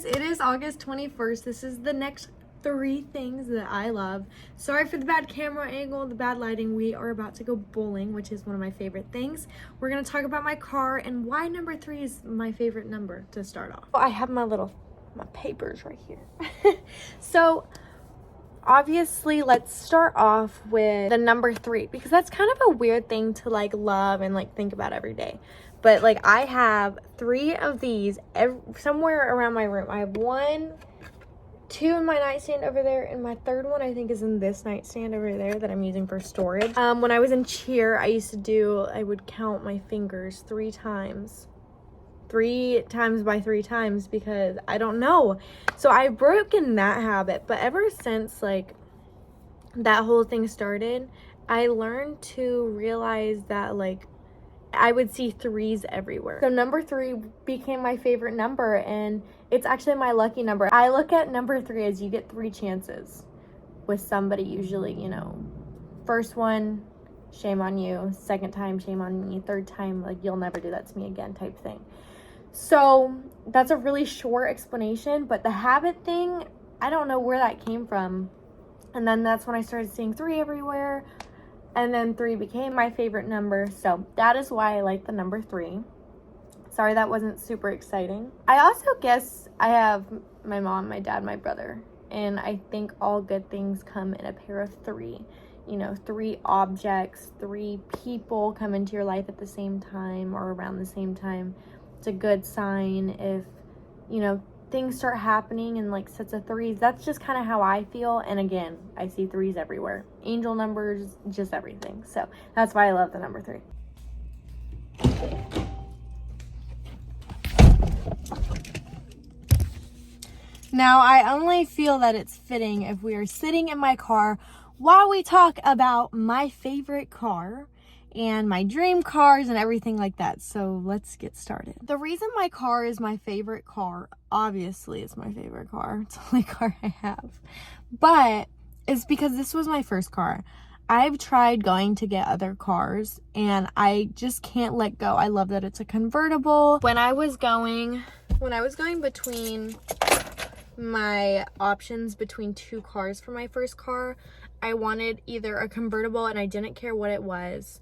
guys, it is August 21st. This is the next 3 things that I love. Sorry for the bad camera angle, the bad lighting. We are about to go bowling, which is one of my favorite things. We're going to talk about my car and why number 3 is my favorite number to start off. I have my papers right here. So obviously, let's start off with the number 3 because that's kind of a weird thing to like love and like think about every day. But like I have 3 of these somewhere around my room. I have 1, 2 in my nightstand over there, and my 3rd one I think is in this nightstand over there that I'm using for storage. When I was in cheer, I would count my fingers 3 times. 3 times by 3 times because I don't know. So I've broken that habit, but ever since like that whole thing started, I learned to realize that like I would see 3s everywhere. So number 3 became my favorite number, and it's actually my lucky number. I look at number 3 as you get 3 chances with somebody usually, you know. First one, shame on you. Second time, shame on me. Third time, like you'll never do that to me again type thing. So that's a really short explanation, but the habit thing, I don't know where that came from. And then that's when I started seeing 3 everywhere. And then 3 became my favorite number. So that is why I like the number 3. Sorry, that wasn't super exciting. I also guess I have my mom, my dad, my brother. And I think all good things come in a pair of 3. You know, 3 objects, 3 people come into your life at the same time or around the same time. It's a good sign if, you know, things start happening in like sets of 3s. That's just kind of how I feel. And again, I see 3s everywhere. Angel numbers, just everything. So that's why I love the number 3. Now, I only feel that it's fitting if we are sitting in my car while we talk about my favorite car and my dream cars and everything like that. So let's get started. The reason my car is my favorite car, obviously it's my favorite car. It's the only car I have. But it's because this was my first car. I've tried going to get other cars and I just can't let go. I love that it's a convertible. When I was going between my options between 2 cars for my first car, I wanted either a convertible and I didn't care what it was,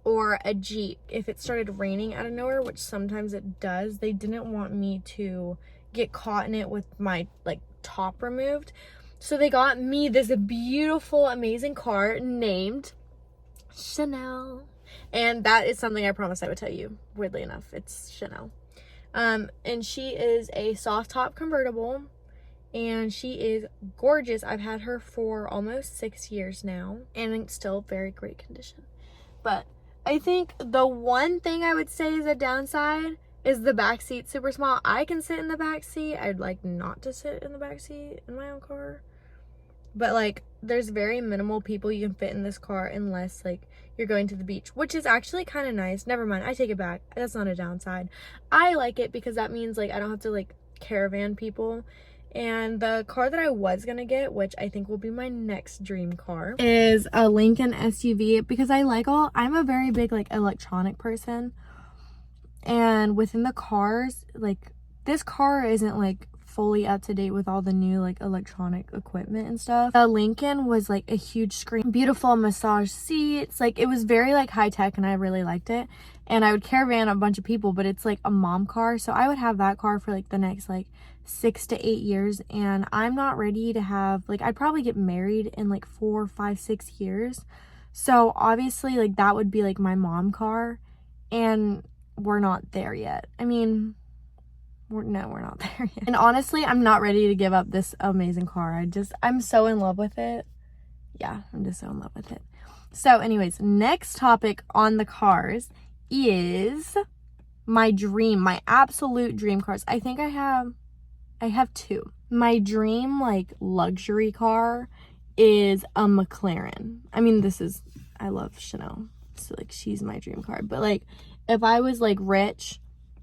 or a Jeep. If it started raining out of nowhere, which sometimes it does, they didn't want me to get caught in it with my like top removed. So they got me this beautiful, amazing car named Chanel. And that is something I promised I would tell you. Weirdly enough, it's Chanel. And she is a soft top convertible. And she is gorgeous. I've had her for almost 6 years now, and it's still very great condition. But I think the one thing I would say is a downside is the back seat super small. I can sit in the back seat. I'd like not to sit in the back seat in my own car. But like there's very minimal people you can fit in this car unless like you're going to the beach, which is actually kind of nice. Never mind, I take it back. That's not a downside. I like it because that means like I don't have to like caravan people. And the car that I was gonna get, which I think will be my next dream car, is a Lincoln SUV because I'm a very big like electronic person. And within the cars, like this car isn't like fully up to date with all the new like electronic equipment and stuff. The Lincoln was like a huge screen, beautiful massage seats, like it was very like high tech and I really liked it. And I would caravan a bunch of people, but it's like a mom car, so I would have that car for like the next like 6 to 8 years, and I'm not ready to have like I'd probably get married in like 4, 5, 6 years. So obviously like that would be like my mom car, and we're not there yet. I mean, we're not there yet. And honestly, I'm not ready to give up this amazing car. I'm so in love with it. Yeah, I'm just so in love with it. So anyways, next topic on the cars is my absolute dream cars. I think I have 2. My dream like luxury car is a McLaren. I mean, I love Chanel, so like she's my dream car. But like if I was like rich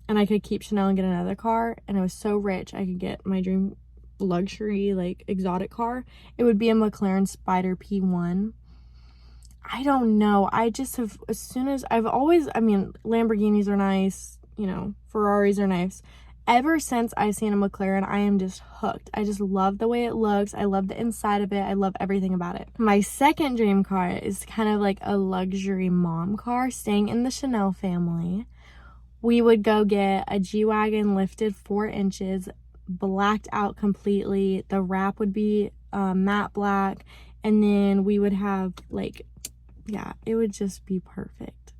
and I could keep Chanel and get another car, and I was so rich I could get my dream luxury like exotic car, it would be a McLaren Spider P1. I don't know, I just have, I mean Lamborghinis are nice, you know, Ferraris are nice, ever since I've seen a McLaren, I am just hooked. I just love the way it looks. I love the inside of it. I love everything about it. My second dream car is kind of like a luxury mom car, staying in the Chanel family. We would go get a G-Wagon lifted 4 inches, blacked out completely. The wrap would be matte black, and then we would have like, yeah, it would just be perfect.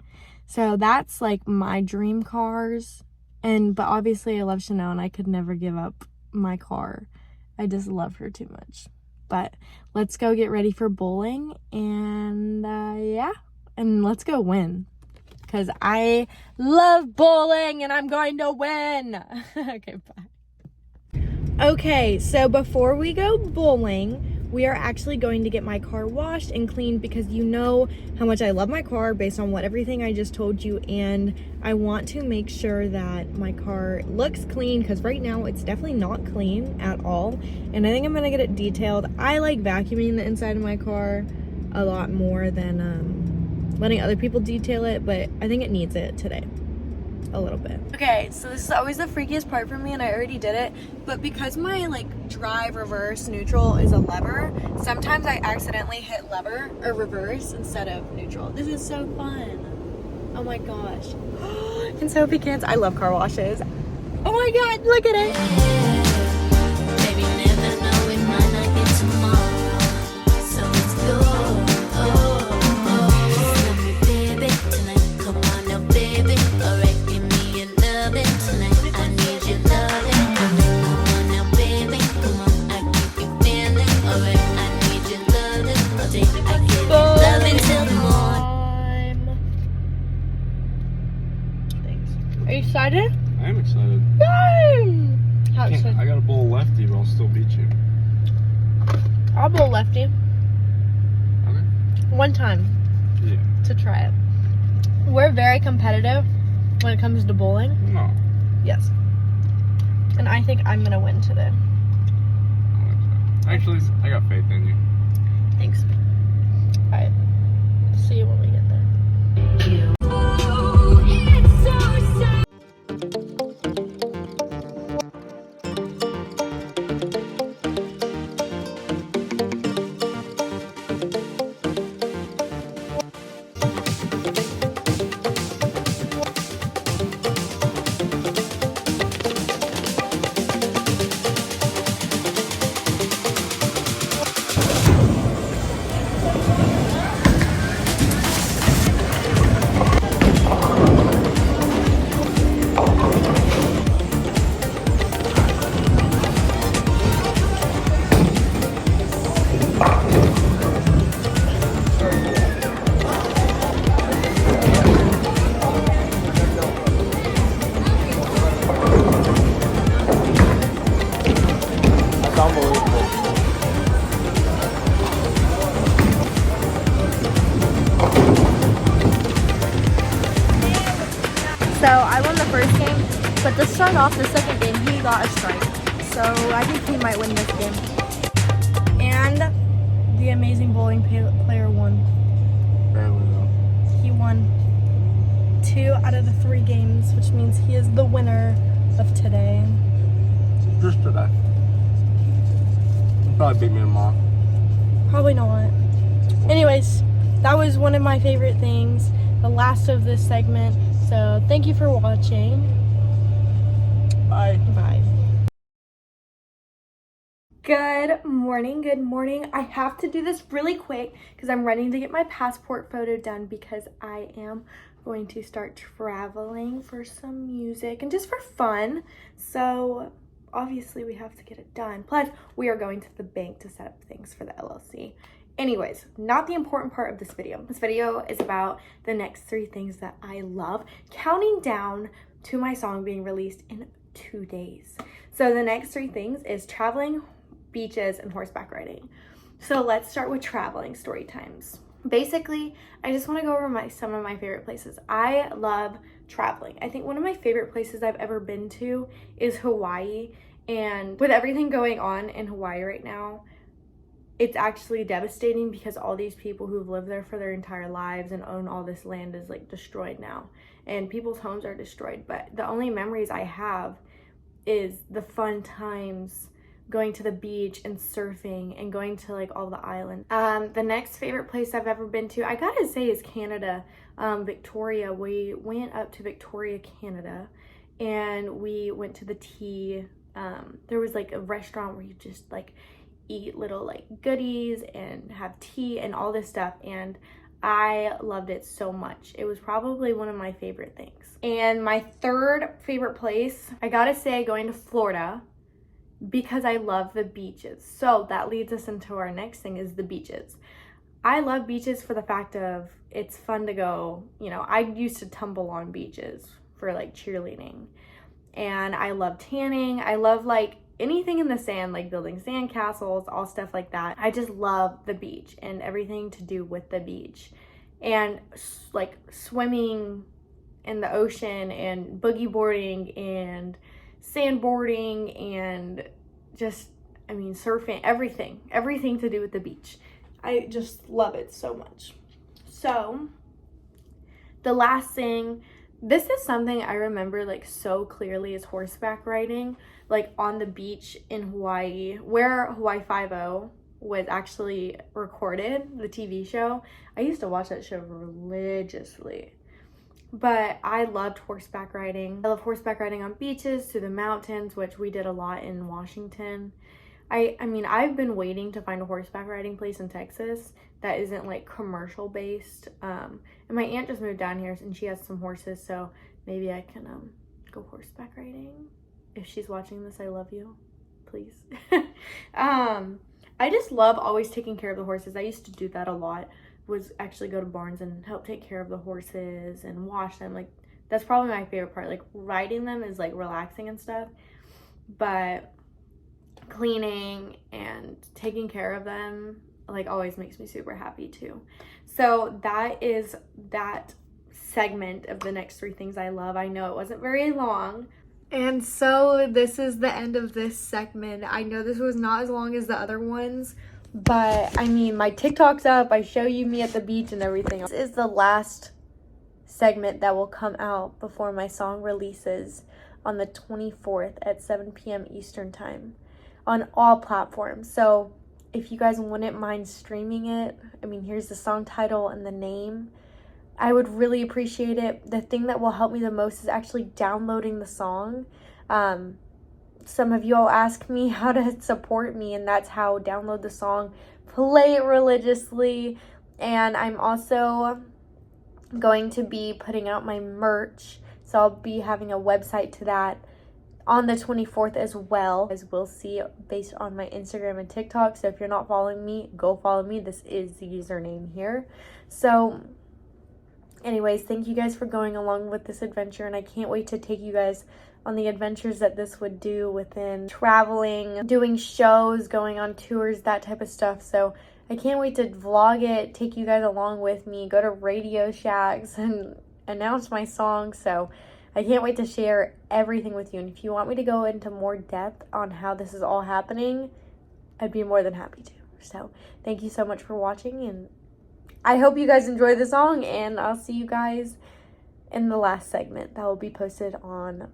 So that's like my dream cars. But obviously I love Chanel and I could never give up my car. I just love her too much. But let's go get ready for bowling, and yeah, and let's go win. Because I love bowling and I'm going to win. Okay, bye. Okay, so before we go bowling, we are actually going to get my car washed and cleaned, because you know how much I love my car based on everything I just told you, and I want to make sure that my car looks clean, because right now it's definitely not clean at all, and I think I'm gonna get it detailed. I like vacuuming the inside of my car a lot more than letting other people detail it, but I think it needs it today a little bit. Okay, so this is always the freakiest part for me, and I already did it, but because my like drive, reverse, neutral is a lever, sometimes I accidentally hit lever or reverse instead of neutral. This is so fun. Oh my gosh. And so pecans, I love car washes. Oh my god, look at it. Baby, never know, we might not get tomorrow, so let's go. Are you excited? I am excited. Yay! How excited? I got a bowl lefty, but I'll still beat you. I'll bowl lefty. Okay. One time. Yeah. To try it. We're very competitive when it comes to bowling. No. Yes. And I think I'm gonna win today. Actually, I got faith in you. Thanks. Alright. See you when we get there. So I won the first game, but to start off the second game, he got a strike. So I think he might win this game. And the amazing bowling player won. Barely though. He won 2 out of the 3 games, which means he is the winner of today. Just today. You'll probably beat me tomorrow. Probably not. Anyways, that was one of my favorite things, the last of this segment. So thank you for watching. Bye. Bye. Good morning, good morning. I have to do this really quick because I'm running to get my passport photo done, because I am going to start traveling for some music and just for fun. So obviously we have to get it done. Plus we are going to the bank to set up things for the LLC. Anyways, not the important part of this video. This video is about the next 3 things that I love, counting down to my song being released in 2 days. So the next 3 things is traveling, beaches, and horseback riding. So let's start with traveling story times. Basically, I just want to go over some of my favorite places. I love traveling. I think one of my favorite places I've ever been to is Hawaii. And with everything going on in Hawaii right now, it's actually devastating, because all these people who've lived there for their entire lives and own all this land is like destroyed now, and people's homes are destroyed. But the only memories I have is the fun times going to the beach and surfing and going to like all the islands. The next favorite place I've ever been to, I gotta say, is Canada. Victoria. We went up to Victoria, Canada, and we went to the tea. There was like a restaurant where you just like eat little like goodies and have tea and all this stuff, and I loved it so much. It was probably one of my favorite things. And my third favorite place, I gotta say, going to Florida, because I love the beaches. So that leads us into our next thing, is the beaches. I love beaches for the fact of it's fun to go, you know, I used to tumble on beaches for like cheerleading, and I love tanning. I love like anything in the sand, like building sand castles, all stuff like that. I just love the beach and everything to do with the beach, and like swimming in the ocean and boogie boarding and sandboarding and just, I mean, surfing, everything to do with the beach. I just love it so much. So the last thing, this is something I remember like so clearly, is horseback riding, like on the beach in Hawaii, where Hawaii 5-0 was actually recorded, the TV show. I used to watch that show religiously. But I loved horseback riding. I love horseback riding on beaches, through the mountains, which we did a lot in Washington. I mean, I've been waiting to find a horseback riding place in Texas that isn't like commercial based. And my aunt just moved down here and she has some horses, so maybe I can go horseback riding. If she's watching this, I love you. Please. I just love always taking care of the horses. I used to do that a lot. Was actually go to barns and help take care of the horses and wash them. Like, that's probably my favorite part. Like, riding them is like relaxing and stuff, but cleaning and taking care of them like always makes me super happy too. So that is that segment of the next 3 things I love. I know it wasn't very long. And so this is the end of this segment. I know this was not as long as the other ones, but I mean, my TikTok's up. I show you me at the beach and everything. This is the last segment that will come out before my song releases on the 24th at 7 p.m. Eastern time on all platforms. So if you guys wouldn't mind streaming it, I mean, here's the song title and the name. I would really appreciate it. The thing that will help me the most is actually downloading the song. Some of you all ask me how to support me, and that's how: download the song, play it religiously, and I'm also going to be putting out my merch, so I'll be having a website to that on the 24th as well, as we'll see based on my Instagram and TikTok. So if you're not following me, go follow me. This is the username here. So anyways, thank you guys for going along with this adventure, and I can't wait to take you guys on the adventures that this would do within traveling, doing shows, going on tours, that type of stuff. So I can't wait to vlog it, take you guys along with me, go to Radio Shacks and announce my song. So I can't wait to share everything with you. And if you want me to go into more depth on how this is all happening, I'd be more than happy to. So thank you so much for watching, and I hope you guys enjoy the song, and I'll see you guys in the last segment that will be posted on